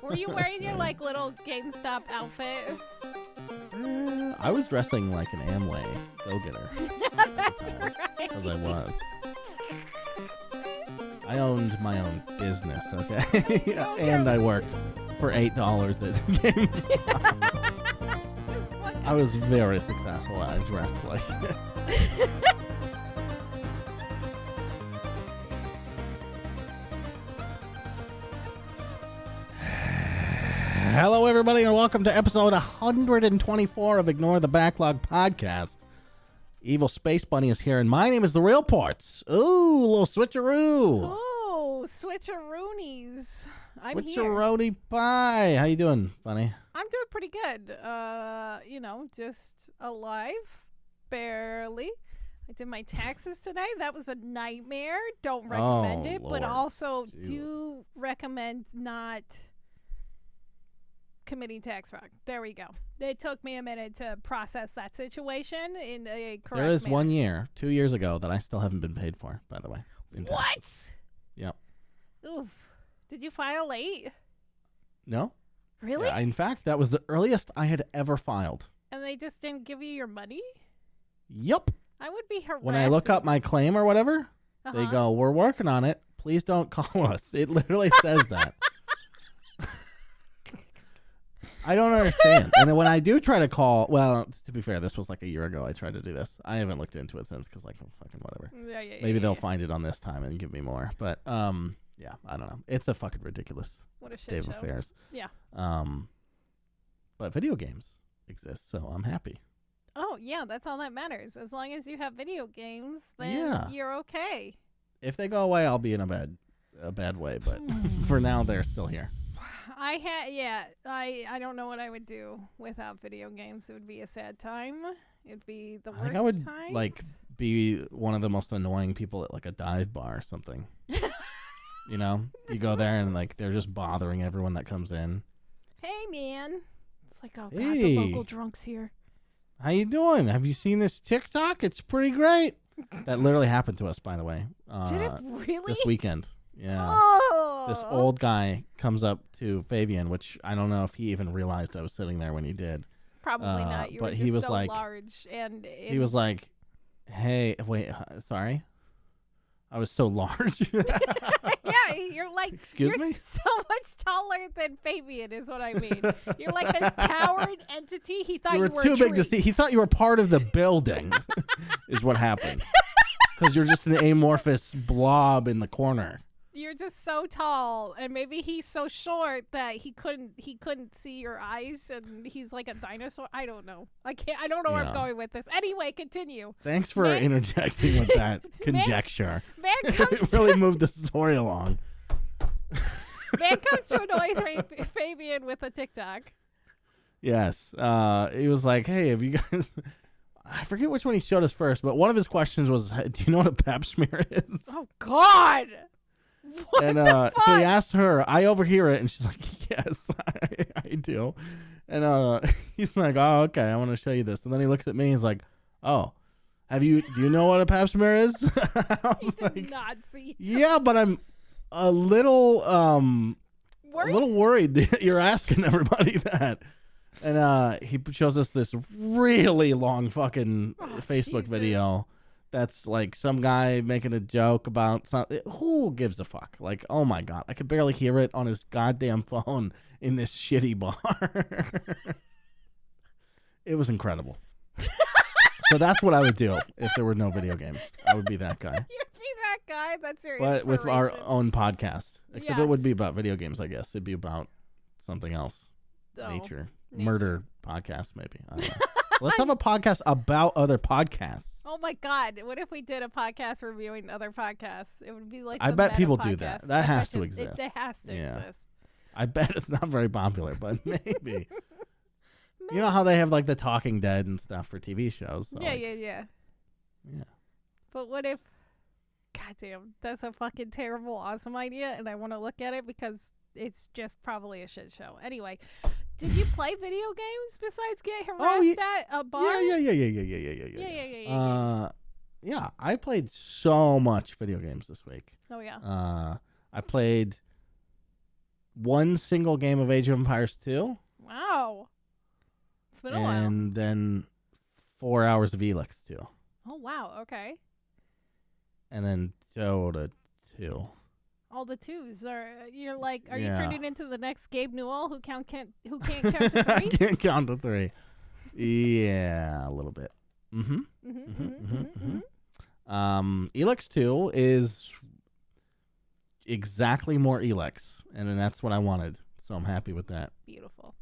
Were you wearing your like little GameStop outfit? I was dressing like an Amway go-getter. That's right. Because I was. I owned my own business, okay? And I worked for $8 at GameStop. I was very successful. I dressed like it. Hello, everybody, and welcome to episode 124 of Ignore the Backlog podcast. Evil Space Bunny is here, and my name is The Real Portz. Ooh, a little switcheroo. Oh, switcheroonies. I'm here. Switcheroni pie. How you doing, Bunny? I'm doing pretty good. Just alive, barely. I did my taxes today. That was a nightmare. Don't recommend it, Lord. but also Jesus. do recommend not committing tax fraud. There we go. It took me a minute to process that situation in a correct There is manner. 1 year, 2 years ago, that I still haven't been paid for, by the way. What? Yep. Oof. Did you file late? No? Really? Yeah, in fact, that was the earliest I had ever filed. And they just didn't give you your money? Yep. I would be harassed. When I look up my claim or whatever, they go, "We're working on it. Please don't call us." It literally says that. I don't understand. And then when I do try to call, well, to be fair, this was like a year ago I tried to do this. I haven't looked into it since because, like, fucking whatever. Maybe they'll find it on this time and give me more. But, yeah, I don't know. It's a fucking ridiculous What a state shit of show. affairs. Yeah. But video games exist, so I'm happy. Oh, yeah, that's all that matters. As long as you have video games, then Yeah. you're okay. If they go away, I'll be in a bad way. But for now, they're still here. I don't know what I would do without video games. It would be a sad time. It'd be the worst I think I would times. like be one of the most annoying people at like a dive bar or something. You know, you go there and like they're just bothering everyone that comes in. Hey, man. It's like, oh, God, Hey. the local drunk's here. How you doing? Have you seen this TikTok? It's pretty great. That literally happened to us, by the way. Did it really? This weekend. Yeah. Oh. This old guy comes up to Fabian, which I don't know if he even realized I was sitting there when he did. Probably not. You but were he just was so like- large. And He was like, "Hey, wait, sorry." I was so large. yeah, you're like, Excuse you're me? so much taller than Fabian is what I mean. You're like this towering entity. He thought You you were were too a big to tree. see. He thought you were part of the building, is what happened. Because you're just an amorphous blob in the corner. You're just so tall, and maybe he's so short that he couldn't see your eyes, and he's like a dinosaur. I don't know. I don't know where I'm Yeah. going with this. Anyway, continue. Thanks for Man- interjecting with that conjecture. Man comes It really moved the story along. man comes to annoy Fabian with a TikTok. Yes. He was like, "Hey, have you guys..." I forget which one he showed us first, but one of his questions was, "Hey, do you know what a pap smear is?" Oh God. What And the fuck? so he asked her. I overhear it, and she's like, "Yes, I do." And he's like, "Oh, okay, I want to show you this." And then he looks at me and he's like, "Oh, do you know what a pap smear is?" I He was did like, not see. "Yeah, but I'm a little worried that you're asking everybody that." And he shows us this really long fucking Facebook Jesus. video. That's like some guy making a joke about something. Who gives a fuck? Like, oh my God. I could barely hear it on his goddamn phone in this shitty bar. It was incredible. So that's what I would do if there were no video games. I would be that guy. You'd be that guy. That's your But with our inspiration. own podcast. Except Yeah. it would be about video games, I guess. It'd be about something else. Oh. Nature. Murder podcast, maybe. I don't know. Let's have a podcast about other podcasts. Oh my God! What if we did a podcast reviewing other podcasts? It would be like I the bet meta people podcast. do that. That I has bet to exist. It has to Yeah. exist. I bet it's not very popular, but maybe. You know how they have like the Talking Dead and stuff for TV shows? So Yeah. like, Yeah. But what if? Goddamn, that's a fucking terrible, awesome idea, and I want to look at it because it's just probably a shit show. Anyway, did you play video games besides get harassed at a bar? Yeah. Yeah, I played so much video games this week. Oh yeah. I played one single game of Age of Empires 2. Wow. It's been a while. And then 4 hours of Elex 2. Oh, wow. Okay. And then Dota 2. All the twos. Are you turning into the next Gabe Newell who can't count to 3? Can't count to 3. Yeah, a little bit. Elex 2 is exactly more Elex, and that's what I wanted. So I'm happy with that. Beautiful.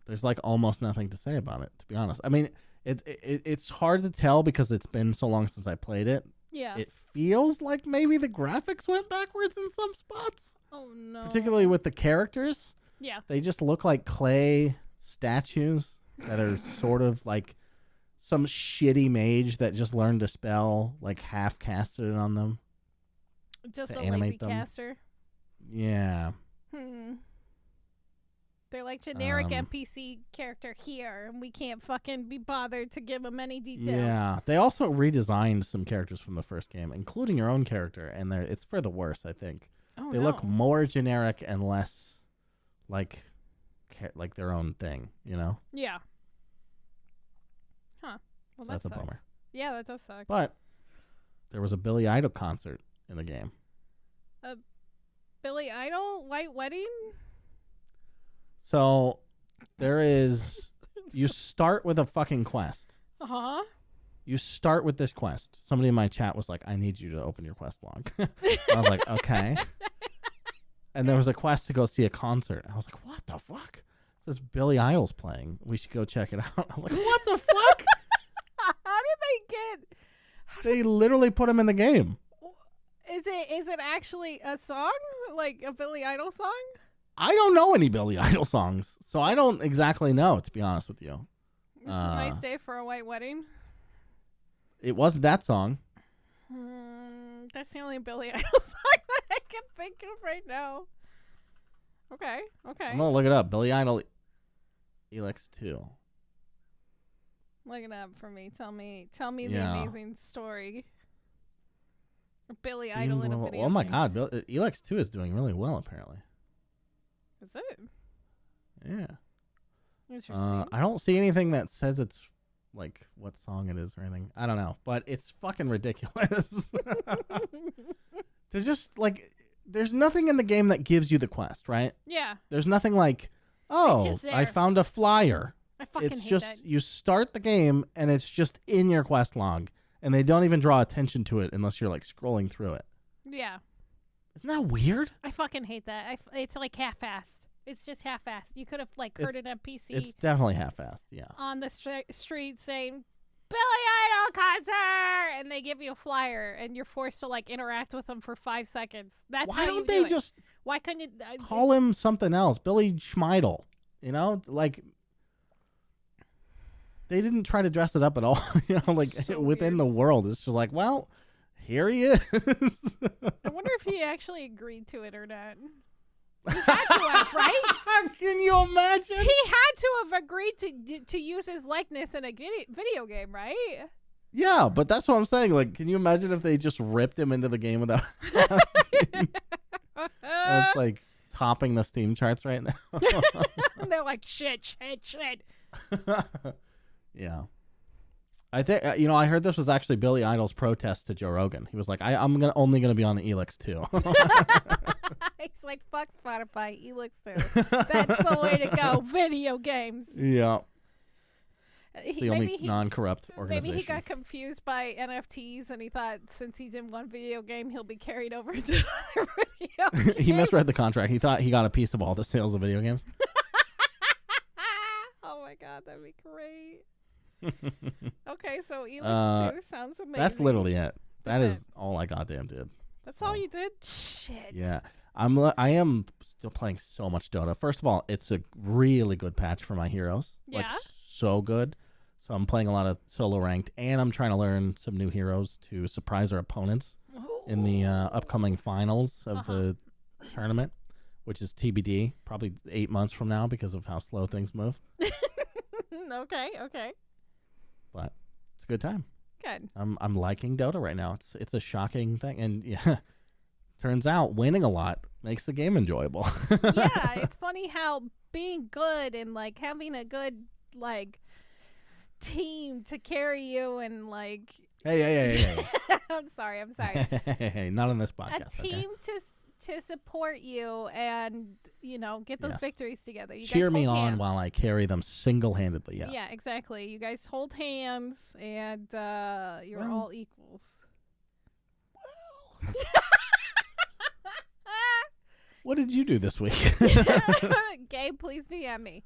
There's like almost nothing to say about it, to be honest. I mean, it's hard to tell because it's been so long since I played it. Yeah. It feels like maybe the graphics went backwards in some spots. Oh no. Particularly with the characters. Yeah. They just look like clay statues that are sort of like some shitty mage that just learned to spell, like half casted it on them. Just a lazy them. caster. Yeah. They're like generic NPC character here, and we can't fucking be bothered to give them any details. Yeah. They also redesigned some characters from the first game, including your own character, and it's for the worse, I think. Oh, they look more generic and less like their own thing, you know? Yeah. Huh. Well, so that's a bummer. Yeah, that does suck. But there was a Billy Idol concert in the game. A Billy Idol White Wedding? So there is, you start with a fucking quest. Uh-huh. You start with this quest. Somebody in my chat was like, I need you to open your quest log. I was like, okay. And there was a quest to go see a concert. I was like, what the fuck? It says Billy Idol's playing. We should go check it out. I was like, what the fuck? How did they get... They literally put him in the game. Is it actually a song? Like a Billy Idol song? I don't know any Billy Idol songs, so I don't exactly know, to be honest with you. It's a nice day for a white wedding. It wasn't that song. That's the only Billy Idol song that I can think of right now. Okay. I'm gonna look it up. Billy Idol Elex 2. Look it up for me. Tell me the amazing story. Billy Idol in a video. Oh my god, Elex 2 is doing really well apparently. Is it? Yeah. Interesting. I don't see anything that says it's like what song it is or anything. I don't know, but it's fucking ridiculous. There's just like there's nothing in the game that gives you the quest, right? Yeah. There's nothing like, oh, I found a flyer. I fucking it's hate just that. You start the game and it's just in your quest log, and they don't even draw attention to it unless you're like scrolling through it. Yeah. Isn't that weird? I fucking hate that. It's like half-assed. It's just half-assed. You could have like heard an NPC. It's definitely half-assed. Yeah. On the street saying Billy Idol concert, and they give you a flyer, and you're forced to like interact with them for 5 seconds. That's why don't they just? Why couldn't you call him something else? Billy Schmeidel. You know, like they didn't try to dress it up at all. You know, like so within weird. the world, it's just like, well, here he is. I wonder if he actually agreed to it or not. He had to have, right? Can you imagine? He had to have agreed to use his likeness in a video game, right? Yeah, but that's what I'm saying. Like, can you imagine if they just ripped him into the game without? It's like topping the Steam charts right now. They're like shit. Yeah. I think I heard this was actually Billy Idol's protest to Joe Rogan. He was like, I'm only gonna be on the Elex 2. He's like, fuck Spotify, Elex 2. That's the way to go. Video games. Yeah. The only non-corrupt organization. Maybe he got confused by NFTs and he thought since he's in one video game, he'll be carried over to other video games. He misread the contract. He thought he got a piece of all the sales of video games. Oh my god, that'd be great. Okay, so Elex 2 sounds amazing. That's literally it. That is all I goddamn did. That's all you did? Shit. Yeah. I am still playing so much Dota. First of all, it's a really good patch for my heroes. Yeah. Like, so good. So I'm playing a lot of solo ranked, and I'm trying to learn some new heroes to surprise our opponents in the upcoming finals of the tournament, which is TBD, probably 8 months from now because of how slow things move. Okay. But it's a good time. Good. I'm liking Dota right now. It's a shocking thing, and yeah, turns out winning a lot makes the game enjoyable. Yeah, it's funny how being good and like having a good like team to carry you and like hey. I'm sorry. Hey, not on this podcast. A team to support you and get those victories together. You cheer guys me hold on hands. while I carry them single-handedly. Yeah, exactly. You guys hold hands and you're all equals. Well. What did you do this week? Gabe, please DM me.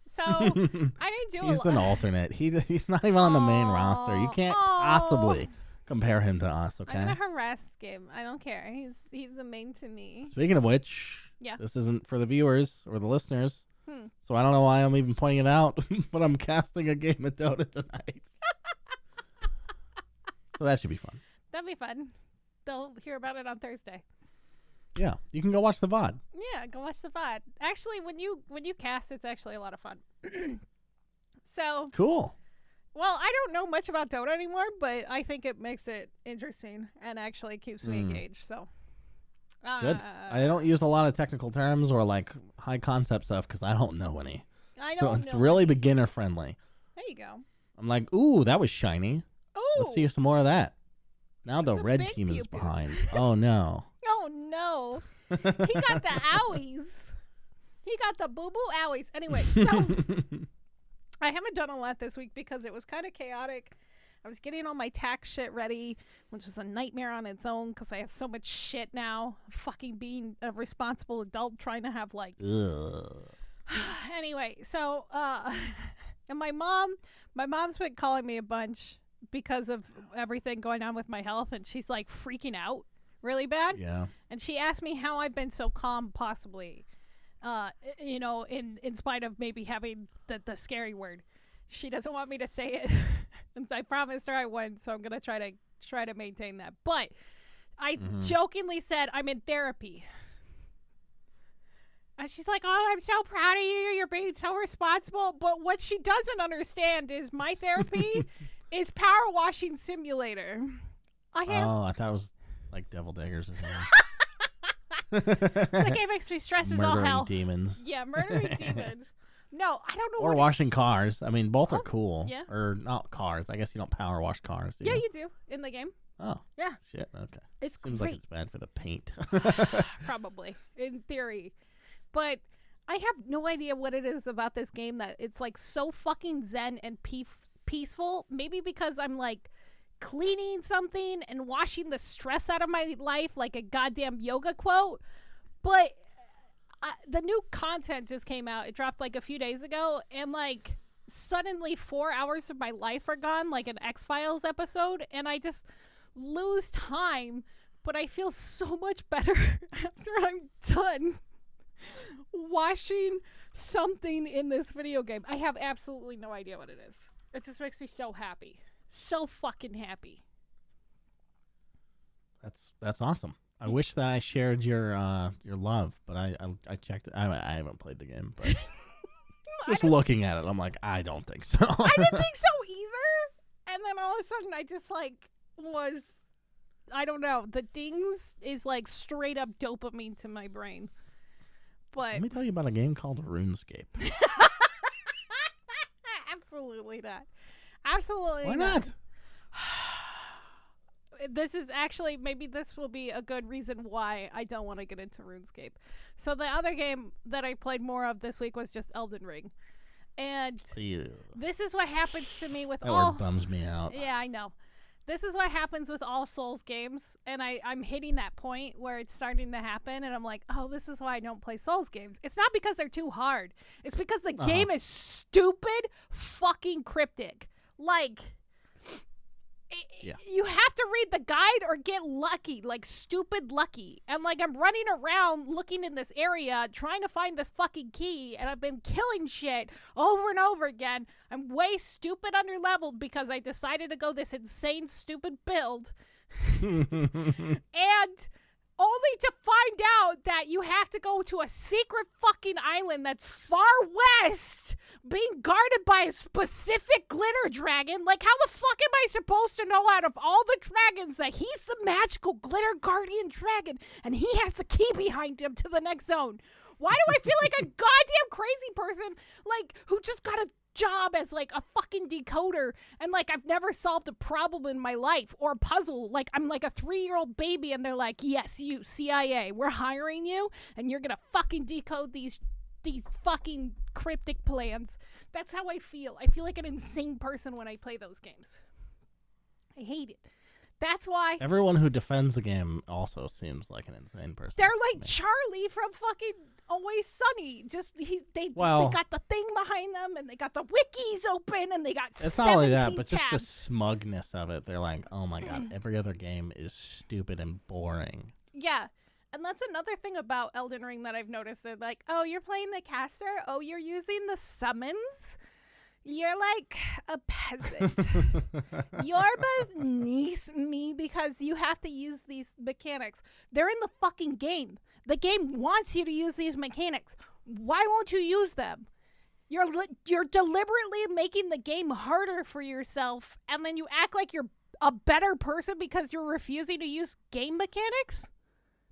So I didn't do. He's an alternate. He's not even on the main roster. You can't possibly compare him to us. Okay. I'm gonna harass Gabe. I don't care. He's the main to me. Speaking of which, this isn't for the viewers or the listeners. So I don't know why I'm even pointing it out, but I'm casting a game of Dota tonight. So that should be fun. That'd be fun. They'll hear about it on Thursday. Yeah, you can go watch the VOD. Yeah, go watch the VOD. Actually, when you cast, it's actually a lot of fun. So cool. Well, I don't know much about Dota anymore, but I think it makes it interesting and actually keeps me engaged. So good. I don't use a lot of technical terms or like high concept stuff because I don't know any. So it's really beginner friendly. There you go. I'm like, ooh, that was shiny. Ooh, let's see some more of that. Now the red team is behind. Oh no. Oh no. He got the owies. He got the boo-boo owies. Anyway, so I haven't done a lot this week because it was kind of chaotic. I was getting all my tax shit ready, which was a nightmare on its own because I have so much shit now. Fucking being a responsible adult trying to have like... Anyway, so and my mom's been calling me a bunch because of everything going on with my health, and she's like freaking out really bad. Yeah. And she asked me how I've been so calm, possibly, in spite of maybe having the scary word. She doesn't want me to say it, and so I promised her I wouldn't. So I'm gonna try to maintain that. But I jokingly said I'm in therapy, and she's like, "Oh, I'm so proud of you. You're being so responsible." But what she doesn't understand is my therapy is Power Washing Simulator. I thought it was like Devil Daggers or something. That game makes me stress as all hell. Murdering demons. Yeah, murdering demons. No, I don't know. Or washing cars. I mean, both are cool. Yeah. Or not cars. I guess you don't power wash cars, do you? Yeah, you do in the game. Oh. Yeah. Shit. Okay. It's Seems great. like it's bad for the paint. Probably, in theory. But I have no idea what it is about this game that it's like so fucking zen and peaceful. Maybe because I'm like cleaning something and washing the stress out of my life like a goddamn yoga quote. But the new content just came out. It dropped like a few days ago, and like suddenly 4 hours of my life are gone, like an X-Files episode, and I just lose time. But I feel so much better after I'm done washing something in this video game. I have absolutely no idea what it is. It just makes me so happy. So fucking happy. That's awesome. I wish that I shared your love, but I checked it. I haven't played the game, but just looking at it, I'm like, I don't think so. I didn't think so either. And then all of a sudden, I just like I don't know. The dings is like straight up dopamine to my brain. But let me tell you about a game called RuneScape. Absolutely not. Absolutely Why not? This is actually, maybe this will be a good reason why I don't want to get into RuneScape. So the other game that I played more of this week was just Elden Ring. And this is what happens to me with that word bums me out. Yeah, I know. This is what happens with all Souls games, and I'm hitting that point where it's starting to happen, and I'm like, oh, this is why I don't play Souls games. It's not because they're too hard. It's because the game is stupid fucking cryptic. Like, you have to read the guide or get lucky, like stupid lucky. And like I'm running around looking in this area trying to find this fucking key, and I've been killing shit over and over again. I'm way stupid underleveled because I decided to go this insane stupid build. And only to find out that you have to go to a secret fucking island that's far west, being guarded by a specific glitter dragon. Like, how the fuck am I supposed to know out of all the dragons that he's the magical glitter guardian dragon and he has the key behind him to the next zone? Why do I feel like a goddamn crazy person, like, who just got a job as, like, a fucking decoder, and, like, I've never solved a problem in my life or a puzzle. Like, I'm like a 3-year-old baby, and they're like, yes, you, CIA, we're hiring you, and you're gonna fucking decode these fucking cryptic plans. That's how I feel. I feel like an insane person when I play those games. I hate it. That's why everyone who defends the game also seems like an insane person. They're like Charlie from fucking Always Sunny. Just they got the thing behind them, and they got the wikis open, and they got it's 17 not only that, but tabs. just the smugness of it. They're like, oh my god, every other game is stupid and boring. Yeah. And that's another thing about Elden Ring that I've noticed. They're like, oh, you're playing the caster? Oh, you're using the summons? You're like a peasant. You're beneath me because you have to use these mechanics. They're in the fucking game. The game wants you to use these mechanics. Why won't you use them? You're deliberately making the game harder for yourself, and then you act like you're a better person because you're refusing to use game mechanics?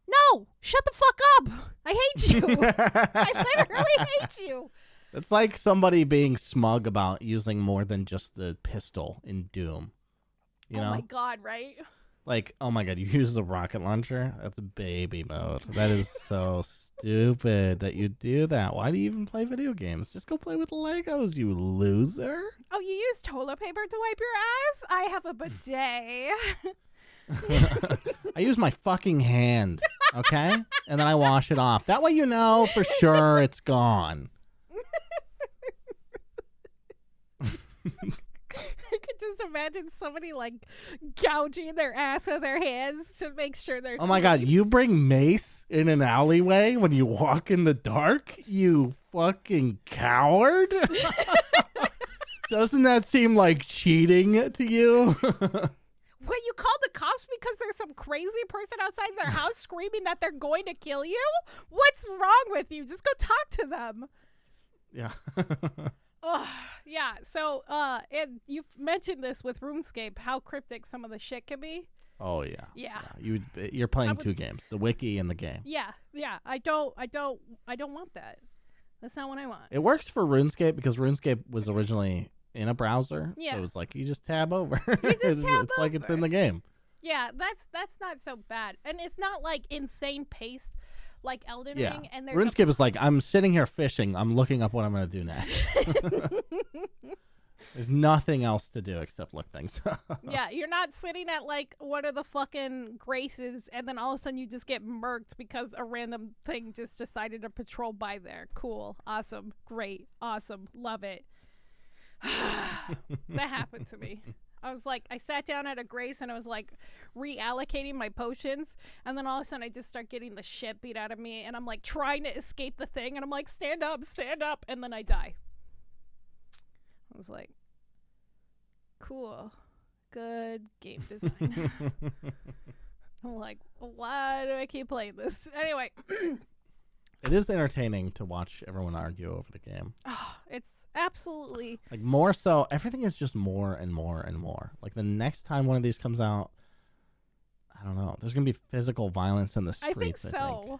No! Shut the fuck up! I hate you! I literally hate you! It's like somebody being smug about using more than just the pistol in Doom. You know? Oh my god, right? Like, oh my god, you use the rocket launcher? That's baby mode. That is so stupid that you do that. Why do you even play video games? Just go play with Legos, you loser. Oh, you use toilet paper to wipe your ass? I have a bidet. I use my fucking hand, okay? And then I wash it off. That way you know for sure it's gone. I could just imagine somebody like gouging their ass with their hands to make sure they're Oh my god, you bring mace in an alleyway when you walk in the dark? You fucking coward? Doesn't that seem like cheating to you? What, you called the cops because there's some crazy person outside their house screaming that they're going to kill you? What's wrong with you? Just go talk to them. Yeah. Yeah, so and you've mentioned this with RuneScape, how cryptic some of the shit can be. Oh yeah. Yeah. You're playing two games, the wiki and the game. Yeah. I don't want that. That's not what I want. It works for RuneScape because RuneScape was originally in a browser. Yeah. So it's like you just tab over. It's like it's in the game. Yeah, that's not so bad. And it's not like insane paced like Elden Yeah. Ring. And RuneScape is like, I'm sitting here fishing. I'm looking up what I'm going to do next. There's nothing else to do except look things up. Yeah, you're not sitting at like one of the fucking graces and then all of a sudden you just get murked because a random thing just decided to patrol by there. Cool. Awesome. Great. Awesome. Love it. That happened to me. I was like, I sat down at a grace and I was like reallocating my potions, and then all of a sudden I just start getting the shit beat out of me, and I'm like trying to escape the thing, and I'm like, stand up, and then I die. I was like, cool, good game design. I'm like, why do I keep playing this? Anyway. It is entertaining to watch everyone argue over the game. Oh, it's absolutely like more so. Everything is just more and more and more. Like the next time one of these comes out, I don't know. There's gonna be physical violence in the streets. I think so.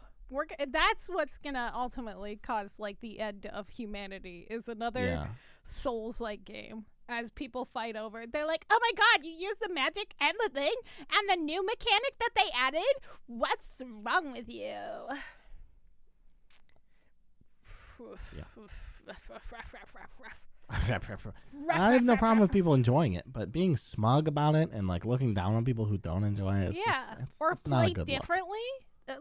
That's what's gonna ultimately cause like the end of humanity. Is another Souls-like game. As people fight over, they're like, "Oh my god, you use the magic and the thing and the new mechanic that they added. What's wrong with you?" Yeah. I have no problem with people enjoying it, but being smug about it and like looking down on people who don't enjoy it, or it's play not a good differently,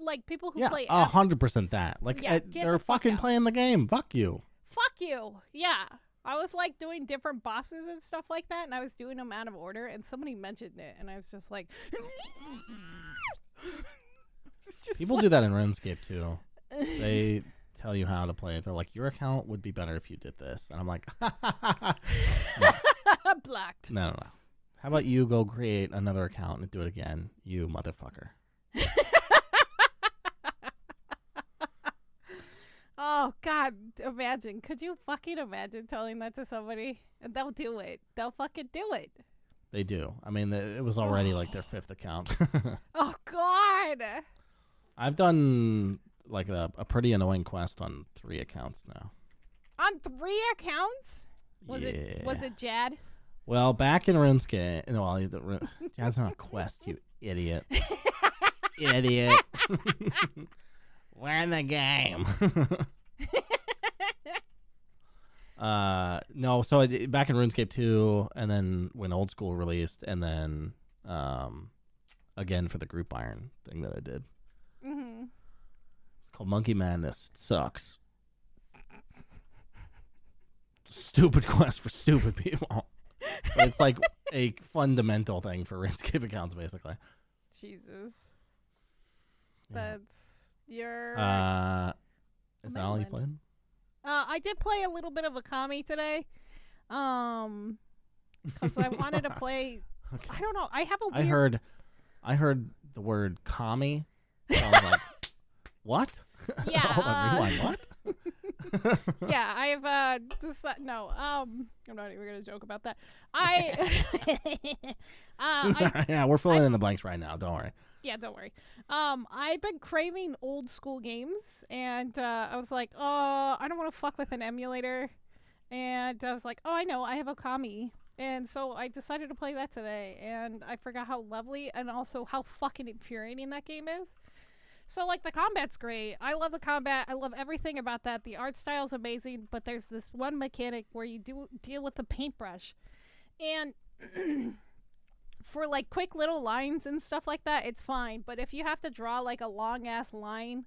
like people who play 100% that. Like they're fucking playing the game. Fuck you. Fuck you. Yeah. I was like doing different bosses and stuff like that, and I was doing them out of order, and somebody mentioned it, and I was just like, people do that in RuneScape too. They tell you how to play it. They're like, your account would be better if you did this, and I'm like, blocked. No. How about you go create another account and do it again, you motherfucker? God, imagine. Could you fucking imagine telling that to somebody? And they'll do it. They'll fucking do it. They do. I mean, it was already like their 5th account. Oh, God. I've done like a pretty annoying quest on 3 accounts now. On 3 accounts? Was it Jad? Well, back in RuneScape, Jad's not a quest, you idiot. Idiot. We're in the game. No, so back in RuneScape 2, and then when Old School released, and then again for the Group Iron thing that I did. Mm-hmm. It's called Monkey Madness. It sucks. Stupid quest for stupid people. But it's like a fundamental thing for RuneScape accounts, basically. Jesus. That's your... is that all you played? I did play a little bit of Okami today. Because I wanted to play... Okay. I don't know. I have a weird... I heard the word kami. So I was like, what? Yeah. Hold on, rewind, what? Yeah, I've no. I'm not even gonna joke about that. Yeah, we're filling in the blanks right now. Don't worry. Yeah, don't worry. I've been craving old school games, and I was like, oh, I don't want to fuck with an emulator, and I was like, oh, I know, I have Okami, and so I decided to play that today, and I forgot how lovely and also how fucking infuriating that game is. So, like, the combat's great. I love the combat. I love everything about that. The art style's amazing, but there's this one mechanic where you deal with the paintbrush. And for, like, quick little lines and stuff like that, it's fine. But if you have to draw, like, a long-ass line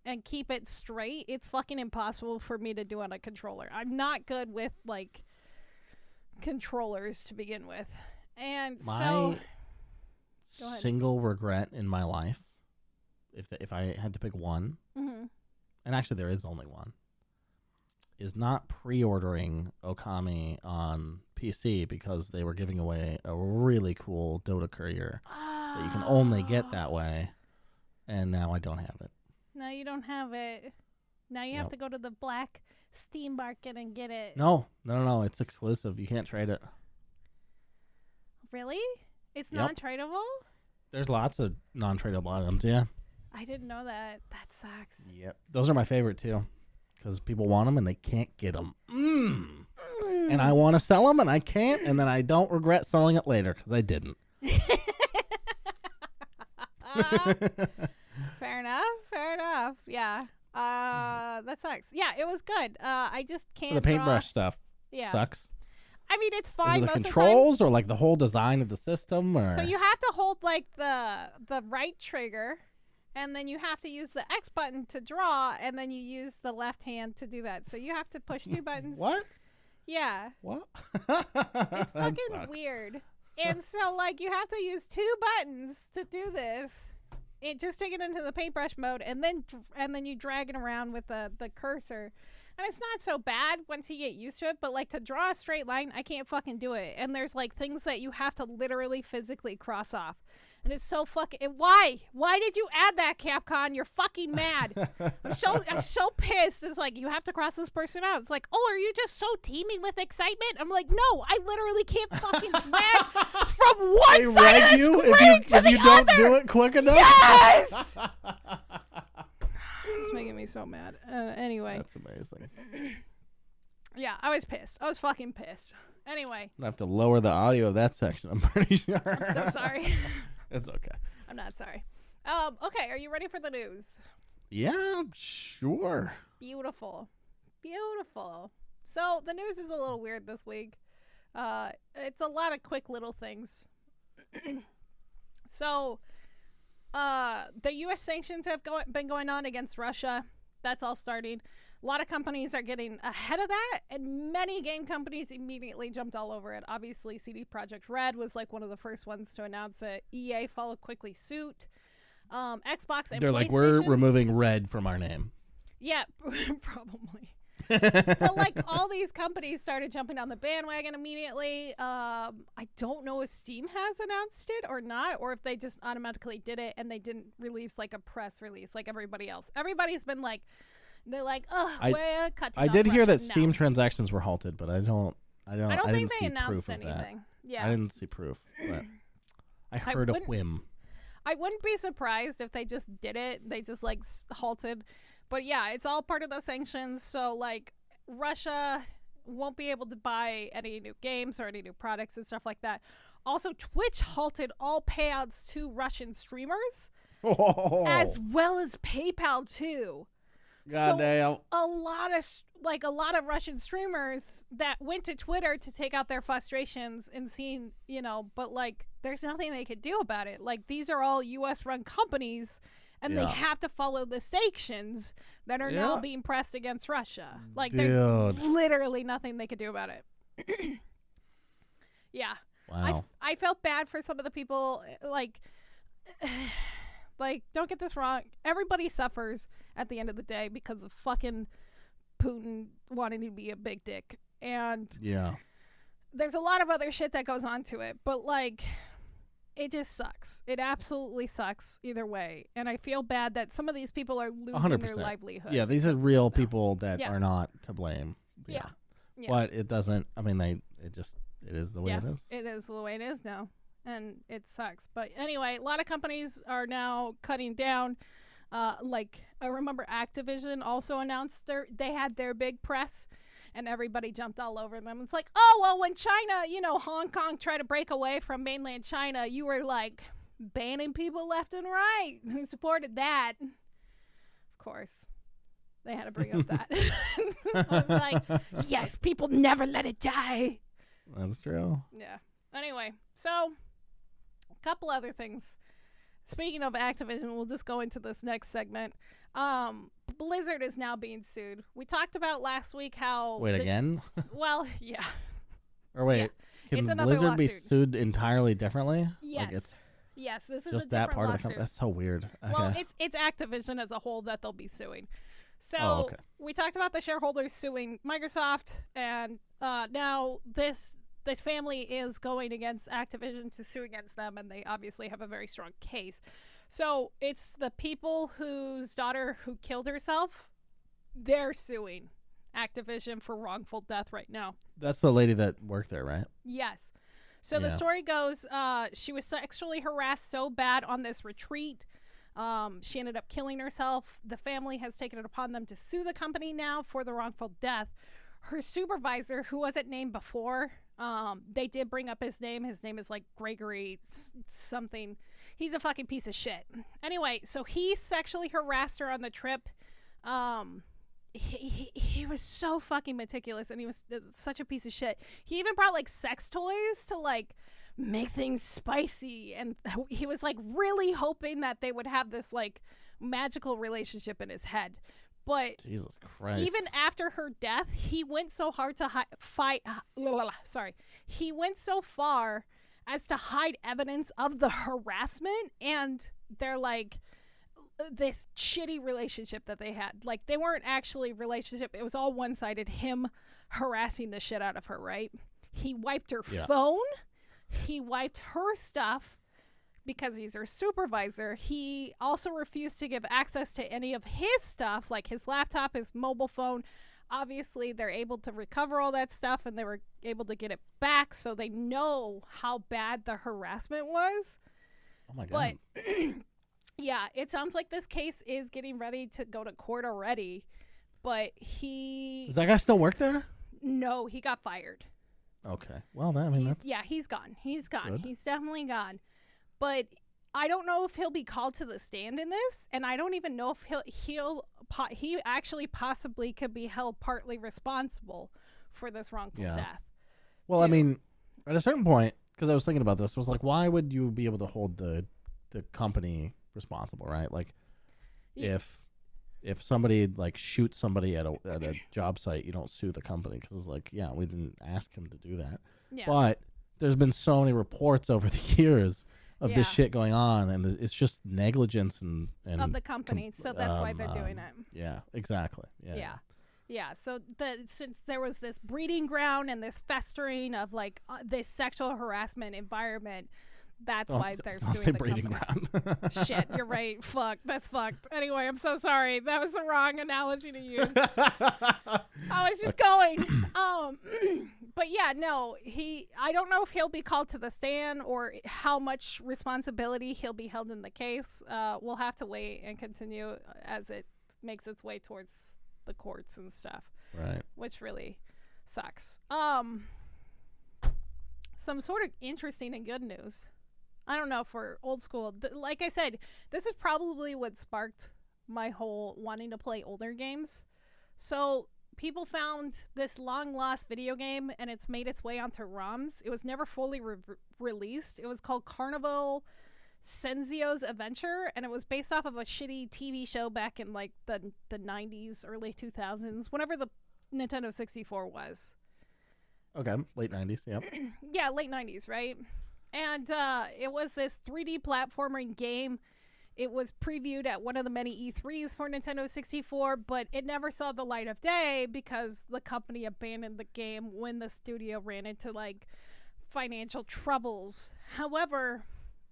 and keep it straight, it's fucking impossible for me to do on a controller. I'm not good with, like, controllers to begin with. And my single regret in my life, if I had to pick one, mm-hmm. and actually there is only one, is not pre-ordering Okami on PC because they were giving away a really cool Dota Courier that you can only get that way, and now I don't have it. Now you don't have it. Now you have to go to the black Steam market and get it. No, it's exclusive. You can't trade it. Really? It's non-tradable? There's lots of non-tradable items, yeah. I didn't know that. That sucks. Yep. Those are my favorite, too. Because people want them and they can't get them. And I want to sell them and I can't. And then I don't regret selling it later because I didn't. Fair enough. Yeah. That sucks. Yeah, it was good. I just can't. So the paintbrush stuff sucks. I mean, it's fine. Is it the controls or like the whole design of the system? Or? So you have to hold like the right trigger, and then you have to use the X button to draw, and then you use the left hand to do that. So you have to push 2 buttons. What? Yeah. What? It's fucking weird. And so like you have to use 2 buttons to do this. Just take it into the paintbrush mode, and then you drag it around with the cursor. And it's not so bad once you get used to it, but like to draw a straight line, I can't fucking do it. And there's like things that you have to literally physically cross off. And it's so fucking... Why? Why did you add that, Capcom? You're fucking mad. I'm so pissed. It's like, you have to cross this person out. It's like, oh, are you just so teeming with excitement? I'm like, no, I literally can't fucking drag from one side of the screen to the other. If you don't do it quick enough? Yes! It's making me so mad. Anyway. That's amazing. Yeah, I was pissed. I was fucking pissed. Anyway. I have to lower the audio of that section, I'm pretty sure. I'm so sorry. It's okay. I'm not sorry. Okay, are you ready for the news? Yeah, sure. Beautiful. So the news is a little weird this week. It's a lot of quick little things. So, the U.S. sanctions have been going on against Russia. That's all starting. A lot of companies are getting ahead of that, and many game companies immediately jumped all over it. Obviously, CD Projekt Red was like one of the first ones to announce it. EA followed quickly suit. Xbox and They're PlayStation. like, we're removing Red from our name. Yeah, probably. But like all these companies started jumping on the bandwagon immediately. I don't know if Steam has announced it or not, or if they just automatically did it and they didn't release like a press release like everybody else. Everybody's been like, They're like, oh, we're cutting I did off hear Russia. that Steam transactions were halted, but I don't think they see announced proof anything. Of that. Yeah, I didn't see proof, but I heard a whim. I wouldn't be surprised if they just did it. They just like halted. But yeah, it's all part of the sanctions. So like Russia won't be able to buy any new games or any new products and stuff like that. Also, Twitch halted all payouts to Russian streamers, as well as PayPal too. Goddamn. A lot of Russian streamers that went to Twitter to take out their frustrations and seeing, but like there's nothing they could do about it. Like these are all US run companies and they have to follow the sanctions that are now being pressed against Russia. Like there's literally nothing they could do about it. Yeah. Wow. I felt bad for some of the people like don't get this wrong. Everybody suffers at the end of the day because of fucking Putin wanting to be a big dick. And there's a lot of other shit that goes on to it. But like, it just sucks. It absolutely sucks either way. And I feel bad that some of these people are losing 100%. Their livelihood. Yeah, these are real people that are not to blame. Yeah. But it doesn't, it is the way it is. It is the way it is now. And it sucks. But anyway, a lot of companies are now cutting down. Like I remember Activision also announced they had their big press and everybody jumped all over them. It's like, oh, well, when China, Hong Kong tried to break away from mainland China, you were like banning people left and right who supported that. Of course, they had to bring up that. I was like, yes, people never let it die. That's true. Yeah. Anyway, so a couple other things. Speaking of Activision, we'll just go into this next segment. Blizzard is now being sued. We talked about last week how... Wait, again? Well, yeah. Or wait, can Blizzard be sued entirely differently? Yes. Yes, this is just a that different part lawsuit. of the company. That's so weird. Okay. Well, it's Activision as a whole that they'll be suing. So we talked about the shareholders suing Microsoft, and now this family is going against Activision to sue against them, and they obviously have a very strong case. So it's the people whose daughter who killed herself, they're suing Activision for wrongful death right now. That's the lady that worked there, right? Yes. So the story goes, she was sexually harassed so bad on this retreat. She ended up killing herself. The family has taken it upon them to sue the company now for the wrongful death. Her supervisor, who wasn't named before, they did bring up his name. His name is like Gregory something. He's a fucking piece of shit. Anyway, so he sexually harassed her on the trip. He was so fucking meticulous, and he was such a piece of shit. He even brought like sex toys to like make things spicy, and he was like really hoping that they would have this like magical relationship in his head. But Jesus Christ, even after her death, he went so hard to he went so far as to hide evidence of the harassment and their like this shitty relationship that they had. Like, they weren't actually relationship. It was all one-sided, him harassing the shit out of her, right? He wiped her phone. He wiped her stuff because he's her supervisor. He also refused to give access to any of his stuff, like his laptop, his mobile phone. Obviously, they're able to recover all that stuff, and they were able to get it back, so they know how bad the harassment was. Oh, my God. But yeah, it sounds like this case is getting ready to go to court already, but Does that guy still work there? No, he got fired. Okay. Well, that's... Yeah, he's gone. He's gone. Good. He's definitely gone. But I don't know if he'll be called to the stand in this, and I don't even know if he actually possibly could be held partly responsible for this wrongful death. Well, I mean, at a certain point, because I was thinking about this, was like, why would you be able to hold the company responsible, right? Like, if somebody like shoots somebody at a job site, you don't sue the company because it's like, yeah, we didn't ask him to do that. Yeah. But there's been so many reports over the years of this shit going on, and it's just negligence and of the company, so that's why they're doing it. Yeah, exactly. Yeah. So since there was this breeding ground and this festering of like this sexual harassment environment, That's why they're suing the breeding company. ground. Shit, you're right. Fuck, that's fucked. Anyway, I'm so sorry. That was the wrong analogy to use. I was just going. But yeah, no, I don't know if he'll be called to the stand or how much responsibility he'll be held in the case. We'll have to wait and continue as it makes its way towards the courts and stuff. Right. Which really sucks. Some sort of interesting and good news. I don't know, for old school. Like I said, this is probably what sparked my whole wanting to play older games. So people found this long lost video game and it's made its way onto ROMs. It was never fully released. It was called Carnival Senzios Adventure, and it was based off of a shitty TV show back in like the 90s, early 2000s, whenever the Nintendo 64 was. Okay, late 90s, yep. Yeah, late 90s, right? And it was this 3D platforming game. It was previewed at one of the many E3s for Nintendo 64, but it never saw the light of day because the company abandoned the game when the studio ran into like financial troubles. However,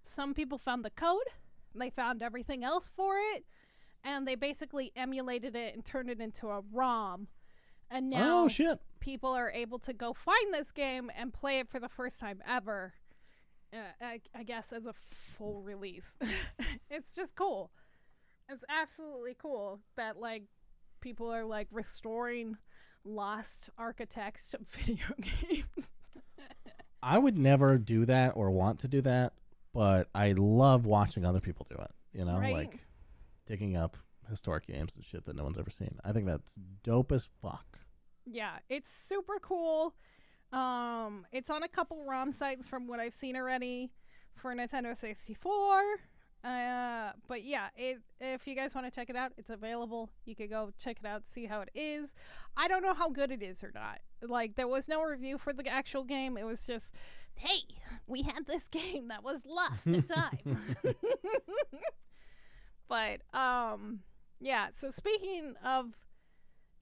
some people found the code, they found everything else for it, and they basically emulated it and turned it into a ROM. And now people are able to go find this game and play it for the first time ever. I guess as a full release. It's just cool. It's absolutely cool that like people are like restoring lost architects to video games. I would never do that or want to do that, but I love watching other people do it. You know, right? Like digging up historic games and shit that no one's ever seen. I think that's dope as fuck. Yeah, it's super cool. It's on a couple ROM sites from what I've seen already for Nintendo 64. But yeah, if you guys want to check it out, it's available. You could go check it out, see how it is. I don't know how good it is or not. Like, there was no review for the actual game. It was just, hey, we had this game that was lost in time. But, yeah, so speaking of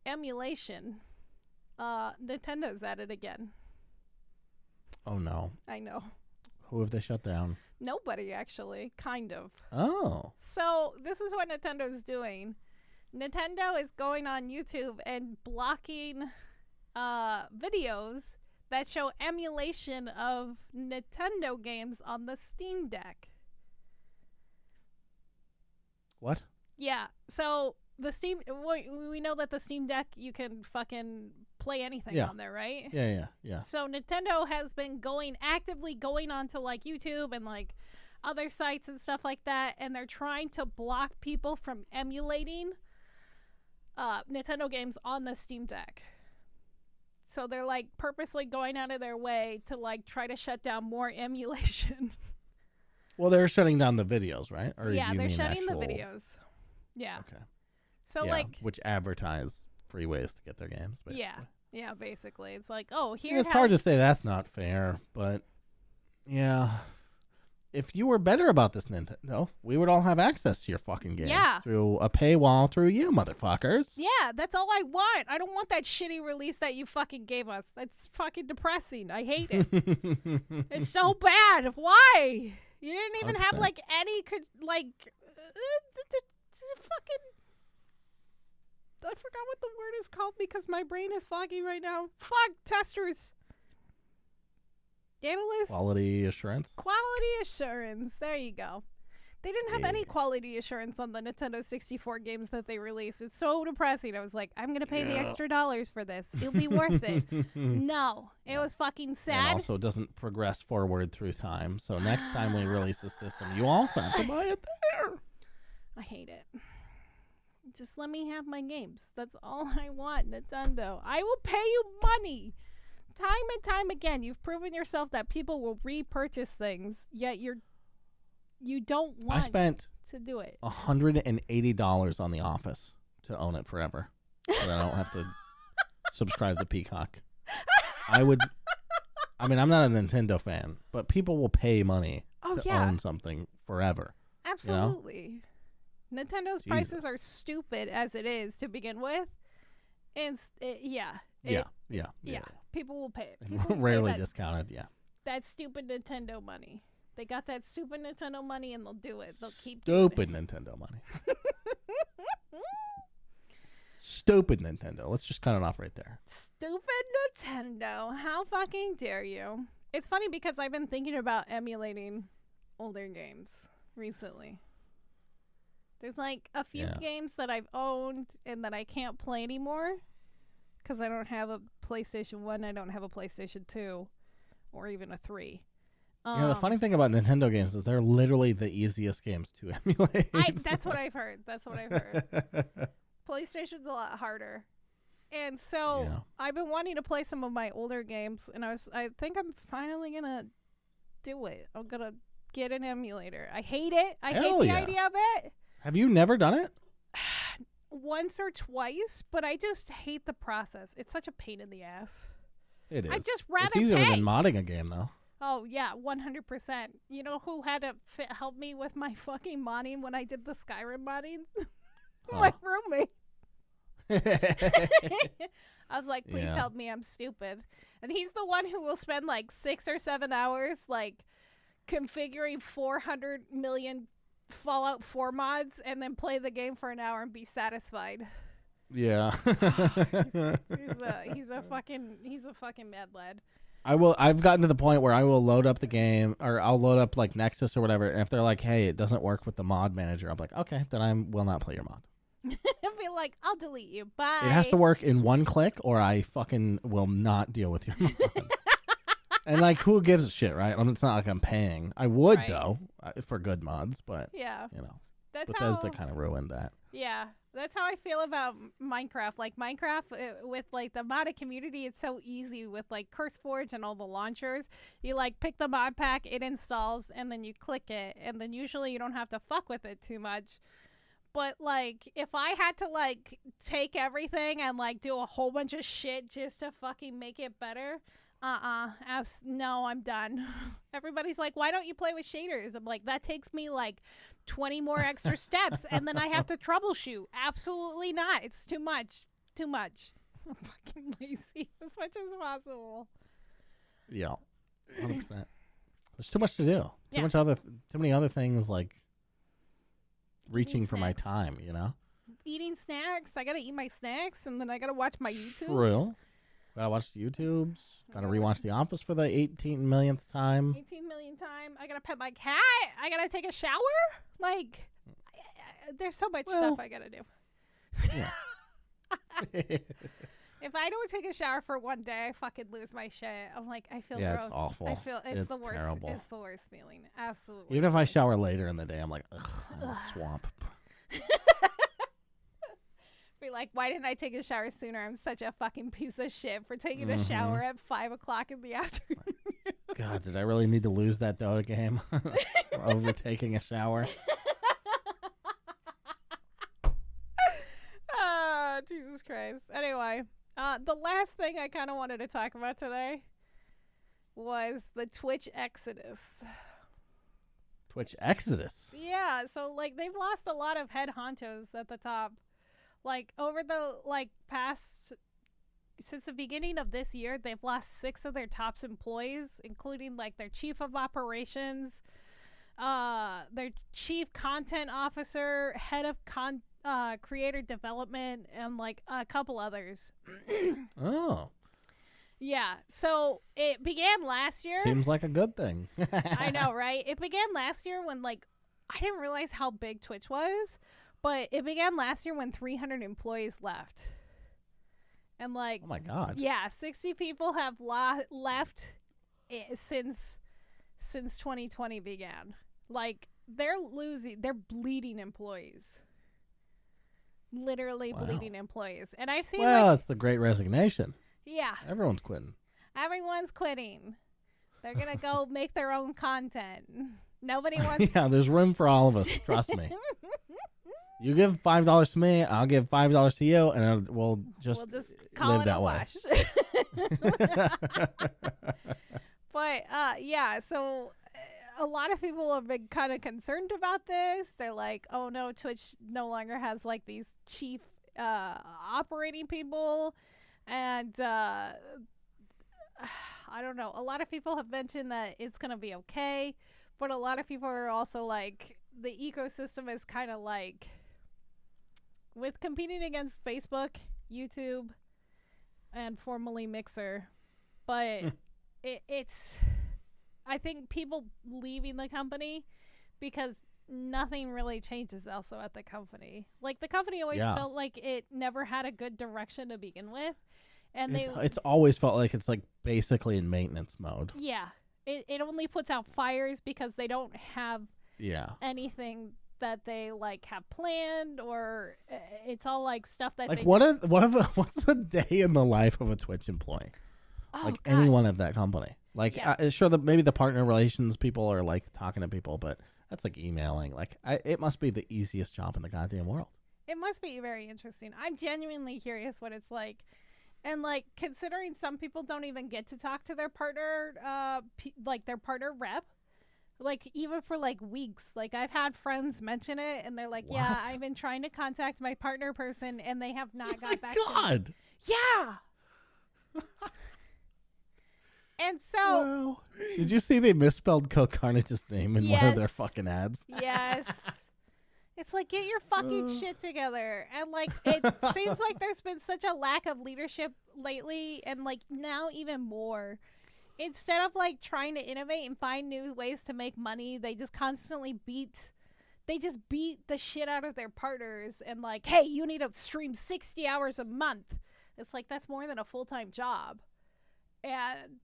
emulation, Nintendo's at it again. Oh no. I know. Who have they shut down? Nobody, actually. Kind of. Oh. So this is what Nintendo's doing. Nintendo is going on YouTube and blocking videos that show emulation of Nintendo games on the Steam Deck. What? Yeah. So the Steam, we know that the Steam Deck, you can fucking play anything on there, right? Yeah. So Nintendo has been actively going onto like YouTube and like other sites and stuff like that, and they're trying to block people from emulating Nintendo games on the Steam Deck. So they're like purposely going out of their way to like try to shut down more emulation. Well, they're shutting down the videos, right? Or yeah, they're shutting the videos. Yeah. Okay. So like, which advertise free ways to get their games, basically. Yeah, basically. It's like, oh, here's it's hard to say that's not fair, but yeah. If you were better about this, Nintendo, we would all have access to your fucking game. Yeah. Through a paywall through you, motherfuckers. Yeah, that's all I want. I don't want that shitty release that you fucking gave us. That's fucking depressing. I hate it. It's so bad. Why? You didn't even 100%. Have like any fucking, I forgot what the word is called because my brain is foggy right now. Fuck, testers. Analysts. Quality assurance. There you go. They didn't have any quality assurance on the Nintendo 64 games that they released. It's so depressing. I was like, I'm going to pay the extra dollars for this. It'll be worth it. No. It was fucking sad. And also doesn't progress forward through time. So next time we release the system, you also have to buy it there. I hate it. Just let me have my games. That's all I want, Nintendo. I will pay you money. Time and time again, you've proven yourself that people will repurchase things, yet you don't want to do it. $180 on The Office to own it forever, so that I don't have to subscribe to Peacock. I'm not a Nintendo fan, but people will pay money to own something forever. Absolutely. You know? Nintendo's prices are stupid as it is to begin with. And yeah. People will pay it. Rarely discounted, That stupid Nintendo money. They got that stupid Nintendo money, and they'll do it. They'll keep stupid Nintendo money. Stupid Nintendo. Let's just cut it off right there. Stupid Nintendo. How fucking dare you? It's funny because I've been thinking about emulating older games recently. There's like a few games that I've owned and that I can't play anymore because I don't have a PlayStation 1, I don't have a PlayStation 2, or even a 3. The funny thing about Nintendo games is they're literally the easiest games to emulate. That's what I've heard. PlayStation's a lot harder. And so I've been wanting to play some of my older games, and I think I'm finally going to do it. I'm going to get an emulator. I hate it. I hate the idea of it. Have you never done it? Once or twice, but I just hate the process. It's such a pain in the ass. It is. I'd just rather It's easier than modding a game, though. Oh, yeah, 100%. You know who had to help me with my fucking modding when I did the Skyrim modding? My roommate. I was like, please help me, I'm stupid. And he's the one who will spend like 6 or 7 hours like configuring 400 million Fallout 4 mods and then play the game for an hour and be satisfied. Yeah. he's a fucking mad lad. I've gotten to the point where I will load up the game, or I'll load up like Nexus or whatever, and if they're like, hey, it doesn't work with the mod manager, I'm like, okay, then I will not play your mod. I'll be like, I'll delete you. Bye. It has to work in one click, or I fucking will not deal with your mod. And like, who gives a shit, right? It's not like I'm paying. I would though, for good mods, but you know, Bethesda kind of ruined that. Yeah, that's how I feel about Minecraft. Like Minecraft with like the modded community, it's so easy with like CurseForge and all the launchers. You like pick the mod pack, it installs, and then you click it, and then usually you don't have to fuck with it too much. But like, if I had to like take everything and like do a whole bunch of shit just to fucking make it better, no, I'm done. Everybody's like, why don't you play with shaders? I'm like, that takes me like 20 more extra steps, and then I have to troubleshoot. Absolutely not. It's too much. I'm fucking lazy as much as possible. Yeah, 100%. There's too much to do. Too many other things like reaching for my time, you know? Eating snacks. I gotta eat my snacks, and then I gotta watch my YouTube. True. Gotta watch the YouTubes. Gotta rewatch The Office for the 18 millionth time. 18 millionth time. I gotta pet my cat. I gotta take a shower. Like, there's so much stuff I gotta do. Yeah. If I don't take a shower for one day, I fucking lose my shit. I'm like, I feel gross. It's awful. I feel it's the worst. Terrible. It's the worst feeling. Absolutely. Even if I shower later in the day, I'm like, ugh, I'm a swamp. Be like, why didn't I take a shower sooner? I'm such a fucking piece of shit for taking a shower at 5 o'clock in the afternoon. God, did I really need to lose that Dota game over taking a shower? Jesus Christ. Anyway, the last thing I kind of wanted to talk about today was the Twitch exodus. Twitch exodus? Yeah, so like they've lost a lot of head honchos at the top. Like over the past, since the beginning of this year, they've lost 6 of their top employees, including like their chief of operations, their chief content officer, head of creator development, and like a couple others. Oh. Yeah, so it began last year. Seems like a good thing. I know, right? It began last year when I didn't realize how big Twitch was. But it began last year when 300 employees left. And like, oh my God. Yeah, 60 people have left since 2020 began. Like, they're bleeding employees. Literally bleeding employees. And I've seen it's the Great Resignation. Yeah. Everyone's quitting. They're going to go make their own content. Nobody wants Yeah, there's room for all of us. Trust me. You give $5 to me, I'll give $5 to you, and we'll just call live it that a way. But yeah, so a lot of people have been kind of concerned about this. They're like, oh no, Twitch no longer has like these chief operating people, and I don't know. A lot of people have mentioned that it's gonna be okay, But a lot of people are also like, the ecosystem is kind of like, with competing against Facebook, YouTube, and formerly Mixer. But it's, I think people leaving the company because nothing really changes also at the company. Like, the company always felt like it never had a good direction to begin with. And it's always felt like it's like basically in maintenance mode. Yeah. It only puts out fires because they don't have anything that they like have planned, or it's all like stuff that like they what's a day in the life of a Twitch employee? Like anyone at that company. Like sure, maybe the partner relations people are like talking to people, but that's like emailing. Like it must be the easiest job in the goddamn world. It must be very interesting. I'm genuinely curious what it's like. And, like, considering some people don't even get to talk to their partner, like, their partner rep, like, even for, like, weeks. Like, I've had friends mention it, and they're like, yeah, I've been trying to contact my partner person, and they have not got back to me. Yeah! And so... Wow. Did you see they misspelled Coke Carnage's name in one of their fucking ads? Yes. It's like, get your fucking shit together. And, like, it seems like there's been such a lack of leadership lately, and, like, now even more. Instead of, like, trying to innovate and find new ways to make money, they just constantly beat the shit out of their partners and, like, hey, you need to stream 60 hours a month. It's like, that's more than a full-time job. And...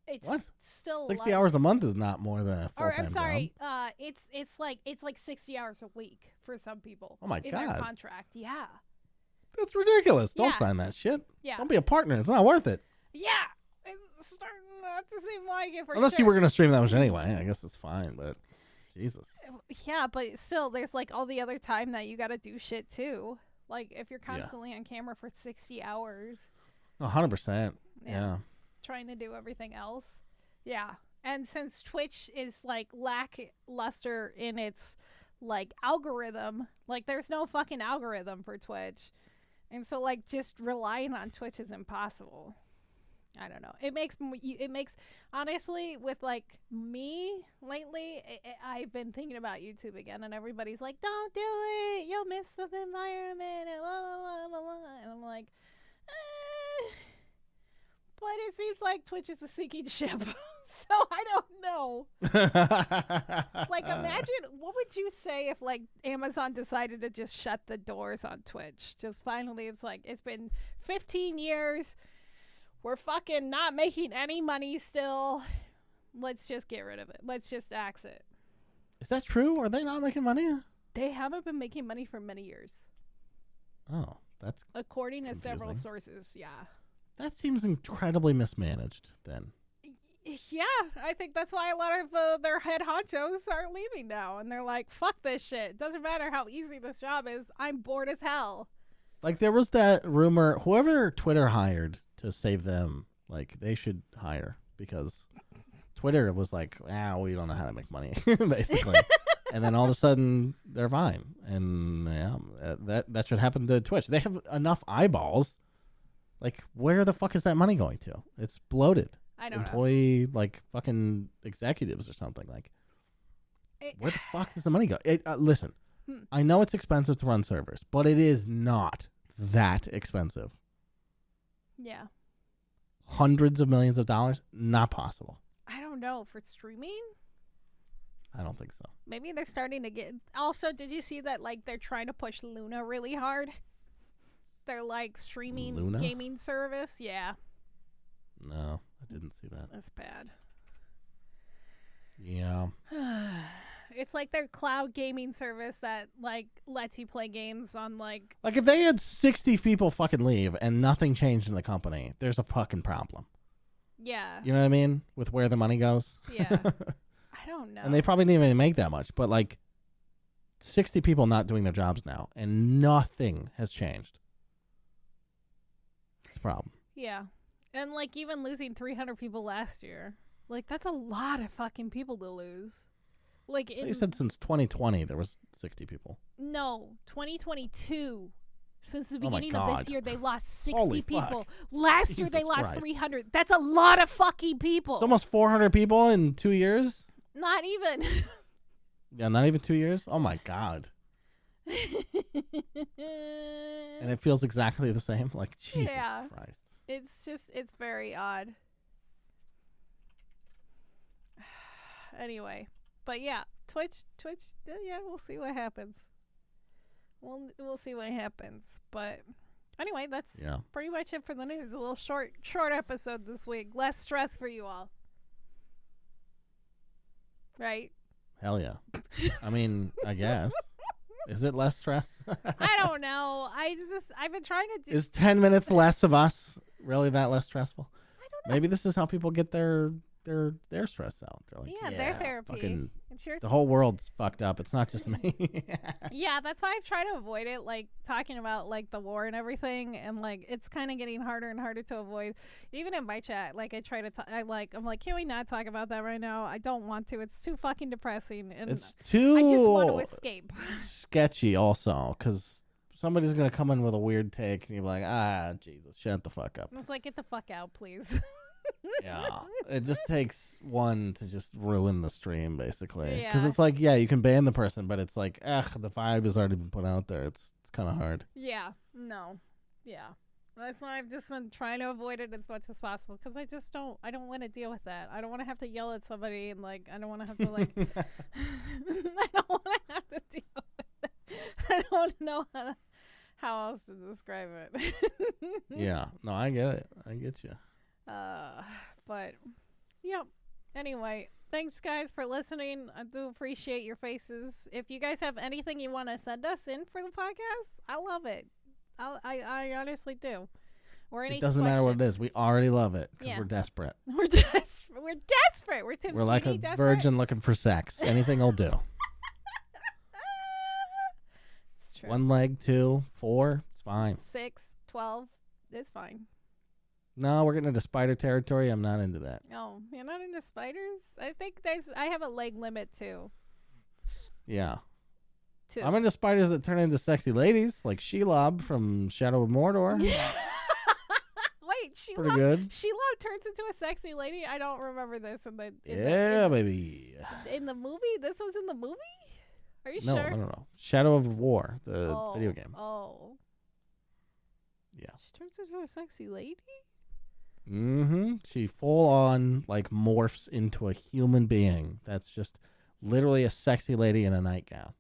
It's still 60 hours a month is not more than a full-time job. I'm sorry. It's like 60 hours a week for some people. Oh my God. In their contract. Yeah. That's ridiculous. Don't sign that shit. Yeah. Don't be a partner. It's not worth it. Yeah. It's starting not to seem like it for Unless you were going to stream that much anyway. I guess it's fine, but Jesus. Yeah, but still, there's like all the other time that you got to do shit too. Like if you're constantly on camera for 60 hours. 100%. Yeah. Trying to do everything else. Yeah. And since Twitch is like lackluster in its like algorithm, like there's no fucking algorithm for Twitch. And so like just relying on Twitch is impossible. I don't know. It makes honestly with like me lately, I've been thinking about YouTube again, and everybody's like, don't do it. You'll miss the environment and blah, blah, blah, blah. And I'm like, but it seems like Twitch is a sinking ship. So I don't know. Like, imagine, what would you say if, like, Amazon decided to just shut the doors on Twitch? Just finally, it's like, it's been 15 years. We're fucking not making any money still. Let's just get rid of it. Let's just axe it. Is that true? Are they not making money? They haven't been making money for many years. Oh, that's according to confusing. Several sources, yeah. That seems incredibly mismanaged, then. Yeah, I think that's why a lot of their head honchos are leaving now. And they're like, fuck this shit. It doesn't matter how easy this job is. I'm bored as hell. Like, there was that rumor, whoever Twitter hired to save them, like, they should hire. Because Twitter was like, we don't know how to make money, basically. And then all of a sudden, they're fine. And that should happen to Twitch. They have enough eyeballs. Like, where the fuck is that money going to? It's bloated. I don't know. Like, fucking executives or something. Like, where the fuck does the money go? Listen, I know it's expensive to run servers, but it is not that expensive. Yeah. Hundreds of millions of dollars? Not possible. I don't know. For streaming? I don't think so. Maybe they're starting to get... Also, did you see that, like, they're trying to push Luna really hard? They're, like, streaming Luna? Gaming service? Yeah. No, I didn't see that. That's bad. Yeah. It's like their cloud gaming service that, like, lets you play games on, like... Like, if they had 60 people fucking leave and nothing changed in the company, there's a fucking problem. Yeah. You know what I mean? With where the money goes? Yeah. I don't know. And they probably didn't even make that much, but, like, 60 people not doing their jobs now, and nothing has changed. It's a problem. Yeah. And, like, even losing 300 people last year. Like, that's a lot of fucking people to lose. Like, you said since 2020 there was 60 people. No, 2022. Since the beginning of this year, they lost 60 people. Fuck. Last year, they lost 300. That's a lot of fucking people. It's almost 400 people in 2 years? Not even. Yeah, not even 2 years? Oh, my God. And it feels exactly the same? Like, Jesus Christ. It's very odd. Anyway. But yeah, Twitch, yeah, we'll see what happens. We'll see what happens. But anyway, that's pretty much it for the news. A little short episode this week. Less stress for you all. Right? Hell yeah. I mean, I guess. Is it less stress? I don't know. I've been trying to do... Is 10 minutes less of us really that less stressful? I don't know. Maybe this is how people get their stress out. They're like, their therapy. The whole world's fucked up. It's not just me. Yeah, that's why I've tried to avoid it, like talking about like the war and everything, and like it's kind of getting harder and harder to avoid. Even in my chat, like I try to I'm like, can we not talk about that right now? I don't want to. It's too fucking depressing, and it's too. I just want to escape. Sketchy, also, because somebody's gonna come in with a weird take, and you're like, Jesus, shut the fuck up. It's like, get the fuck out, please. Yeah, it just takes one to just ruin the stream, basically. Because it's like, you can ban the person, but it's like, the vibe has already been put out there. It's kind of hard. Yeah, no, yeah. That's why I've just been trying to avoid it as much as possible, because I don't want to deal with that. I don't want to have to yell at somebody, and like, I don't want to have to like, I don't want to have to deal with it. I don't know how else to describe it. Yeah, no, I get it. I get you. But yeah, anyway, thanks guys for listening. I do appreciate your faces. If you guys have anything you want to send us in for the podcast, I love it. I honestly do. Or any it doesn't matter what it is. We already love it because we're desperate. We're desperate. We're Tim We're like Sweeney, a desperate. virgin looking for sex. Anything will do. It's true. 1 leg, 2, 4, it's fine. 6, 12, it's fine. No, we're getting into spider territory. I'm not into that. Oh, you're not into spiders? I think I have a leg limit too. Yeah. 2. I'm into spiders that turn into sexy ladies, like Shelob from Shadow of Mordor. Wait, pretty good. Shelob turns into a sexy lady? I don't remember this baby. In the movie? This was in the movie? Are you sure? No, no. Shadow of War, the video game. Oh. Yeah. She turns into a sexy lady? Mm-hmm. She full on like morphs into a human being. That's just literally a sexy lady in a nightgown.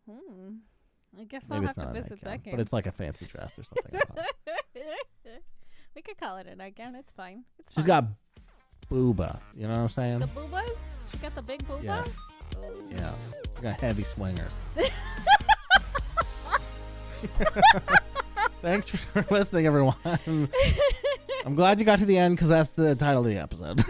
I guess Maybe I'll have to visit that game. But it's like a fancy dress or something. We could call it a nightgown. It's fine. She's got Booba. You know what I'm saying? The boobas? She got the big booba? Yeah. Oh. Yeah. She got heavy swingers. Thanks for listening, everyone. I'm glad you got to the end because that's the title of the episode.